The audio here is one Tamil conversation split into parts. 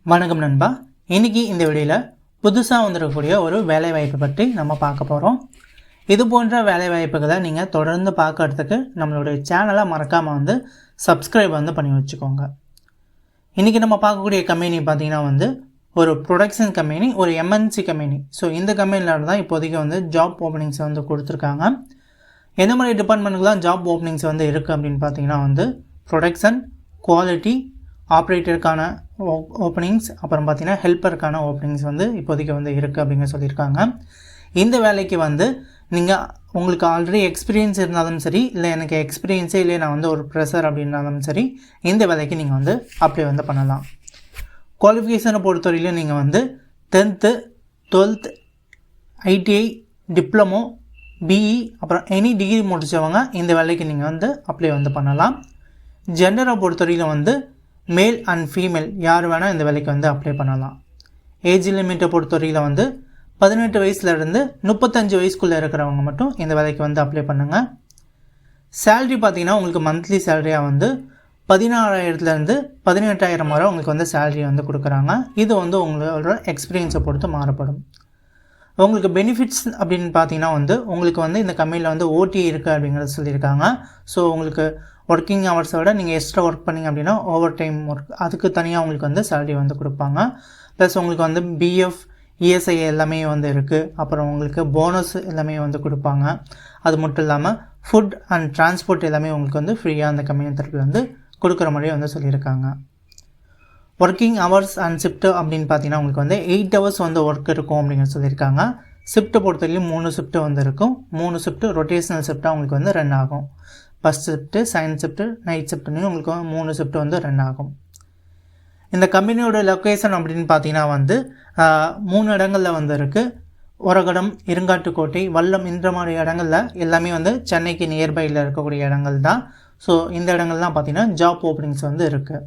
வணக்கம் நண்பா. இன்றைக்கி இந்த வீடியோவில் புதுசாக வந்துருக்கக்கூடிய ஒரு வேலைவாய்ப்பை பற்றி நம்ம பார்க்க போகிறோம். இது போன்ற வேலைவாய்ப்புகளை நீங்கள் தொடர்ந்து பார்க்கறதுக்கு நம்மளுடைய சேனலை மறக்காமல் சப்ஸ்கிரைப் பண்ணி வச்சுக்கோங்க. இன்றைக்கி நம்ம பார்க்கக்கூடிய கம்பெனி பார்த்திங்கன்னா ஒரு ப்ரொடக்ஷன் கம்பெனி, ஒரு MNC கம்பெனி. ஸோ இந்த கம்பெனியில் தான் இப்போதைக்கு ஜாப் ஓப்பனிங்ஸ் கொடுத்துருக்காங்க. எந்த மாதிரி டிபார்ட்மெண்ட்டுக்கு ஜாப் ஓப்பனிங்ஸ் இருக்குது அப்படின்னு பார்த்தீங்கன்னா ப்ரொடக்ஷன், குவாலிட்டி, ஆப்ரேட்டருக்கான ஓப்பனிங்ஸ், அப்புறம் பார்த்திங்கன்னா ஹெல்ப்பருக்கான ஓப்பனிங்ஸ் இப்போதைக்கு இருக்குது அப்படிங்க சொல்லியிருக்காங்க. இந்த வேலைக்கு நீங்கள் உங்களுக்கு ஆல்ரெடி எக்ஸ்பீரியன்ஸ் இருந்தாலும் சரி, இல்லை எனக்கு எக்ஸ்பீரியன்ஸே இல்லை, நான் ஒரு ப்ரெஷர் அப்படின்னாலும் சரி, இந்த வேலைக்கு நீங்கள் அப்ளை பண்ணலாம். குவாலிஃபிகேஷனை பொறுத்தவரையிலும் நீங்கள் 10th, 12th, ITI, diploma, BE, அப்புறம் எனி டிகிரி முடித்தவங்க இந்த வேலைக்கு நீங்கள் அப்ளை பண்ணலாம். ஜெண்டரை பொறுத்தவரையிலும் மேல் அண்ட் ஃபீமேல் யார் வேணால் இந்த வேலைக்கு அப்ளை பண்ணலாம். ஏஜ் லிமிட்டை பொறுத்தவரையில் 18 வயசுலேருந்து 35 வயசுக்குள்ளே இருக்கிறவங்க மட்டும் இந்த வேலைக்கு அப்ளை பண்ணுங்கள். சேல்ரி பார்த்திங்கன்னா உங்களுக்கு மந்த்லி சேலரியாக 16,000லேருந்து 18,000 வரை உங்களுக்கு சேலரி கொடுக்குறாங்க. இது உங்களோட எக்ஸ்பீரியன்ஸை பொறுத்து மாறுபடும். உங்களுக்கு பெனிஃபிட்ஸ் அப்படின்னு பார்த்தீங்கன்னா உங்களுக்கு இந்த கம்பெனியில் ஓடி இருக்குது அப்படிங்கிறத சொல்லியிருக்காங்க. ஸோ உங்களுக்கு ஒர்க்கிங் ஹவர்ஸை விட நீங்கள் எக்ஸ்ட்ரா ஒர்க் பண்ணிங்க அப்படின்னா ஓவர் டைம் ஒர்க், அதுக்கு தனியாக உங்களுக்கு சேலரி கொடுப்பாங்க. ப்ளஸ் உங்களுக்கு BF, ESI எல்லாமே இருக்குது. அப்புறம் உங்களுக்கு போனஸ் எல்லாமே கொடுப்பாங்க. அது மட்டும் இல்லாமல் ஃபுட் அண்ட் டிரான்ஸ்போர்ட் எல்லாமே உங்களுக்கு ஃப்ரீயாக அந்த கம்பெனி தரப்பில் கொடுக்குற மாதிரி சொல்லியிருக்காங்க. ஒர்க்கிங் ஹவர்ஸ் அண்ட் ஷிஃப்ட்டு அப்படின்னு பார்த்தீங்கன்னா உங்களுக்கு 8 ஹவர்ஸ் ஒர்க் இருக்கும் அப்படிங்கிற சொல்லியிருக்காங்க. ஷிஃப்ட்டை பொறுத்தவரைக்கும் 3 ஷிஃப்ட்டு இருக்கும். 3 ஷிஃப்ட்டு ரொட்டேஷனல் ஷிஃப்ட்டாக உங்களுக்கு ரன் ஆகும். First shift, second shift, night ஷிஃப்ட்டுன்னு உங்களுக்கு 3 ஷிஃப்ட்டு ரன் ஆகும். இந்த கம்பெனியோட லொக்கேஷன் அப்படின்னு பார்த்தீங்கன்னா 3 இடங்களில் இருக்குது. ஒரகடம், இருங்காட்டுக்கோட்டை, வல்லம், இந்த மாதிரி இடங்களில் எல்லாமே சென்னைக்கு நியர்பையில் இருக்கக்கூடிய இடங்கள் தான். ஸோ இந்த இடங்கள்லாம் பார்த்தீங்கன்னா ஜாப் ஓப்பனிங்ஸ் இருக்குது.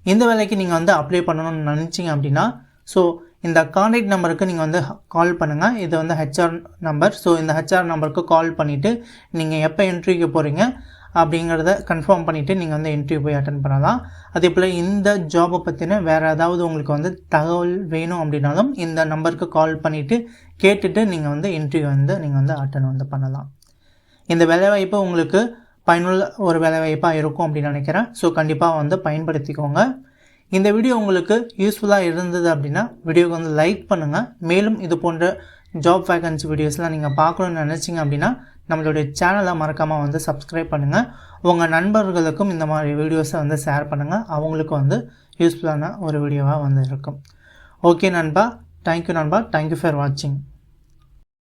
இந்த வேலைக்கு நீங்கள் அப்ளை பண்ணணும்னு நினச்சிங்க அப்படின்னா ஸோ இந்த கான்டாக்ட் நம்பருக்கு நீங்கள் கால் பண்ணுங்கள். இது HR நம்பர். ஸோ இந்த HR நம்பருக்கு கால் பண்ணிவிட்டு நீங்கள் எப்போ இன்டர்வியூக்கு போகிறீங்க அப்படிங்கிறத கன்ஃபார்ம் பண்ணிவிட்டு நீங்கள் இன்டர்வியூ போய் அட்டன் பண்ணலாம். அதே போல் இந்த ஜாபை பற்றின வேறு ஏதாவது உங்களுக்கு தகவல் வேணும் அப்படின்னாலும் இந்த நம்பருக்கு கால் பண்ணிவிட்டு கேட்டுட்டு நீங்கள் இன்டர்வியூ நீங்கள் அட்டன் பண்ணலாம். இந்த வேலைவாய்ப்பு உங்களுக்கு பயனுள்ள ஒரு வேலைவாய்ப்பாக இருக்கும் அப்படின்னு நினைக்கிறேன். ஸோ கண்டிப்பாக பயன்படுத்திக்கோங்க. இந்த வீடியோ உங்களுக்கு யூஸ்ஃபுல்லாக இருந்தது அப்படின்னா வீடியோவுக்கு லைக் பண்ணுங்கள். மேலும் இது போன்ற ஜாப் வேகன்சி வீடியோஸ்லாம் நீங்கள் பார்க்கணுன்னு நினச்சிங்க அப்படின்னா நம்மளுடைய சேனலை மறக்காமல் சப்ஸ்கிரைப் பண்ணுங்கள். உங்கள் நண்பர்களுக்கும் இந்த மாதிரி வீடியோஸை ஷேர் பண்ணுங்கள். அவங்களுக்கும் யூஸ்ஃபுல்லான ஒரு வீடியோவாக இருக்கும். ஓகே நண்பா, தேங்க்யூ நண்பா, தேங்க்யூ ஃபார் வாட்சிங்.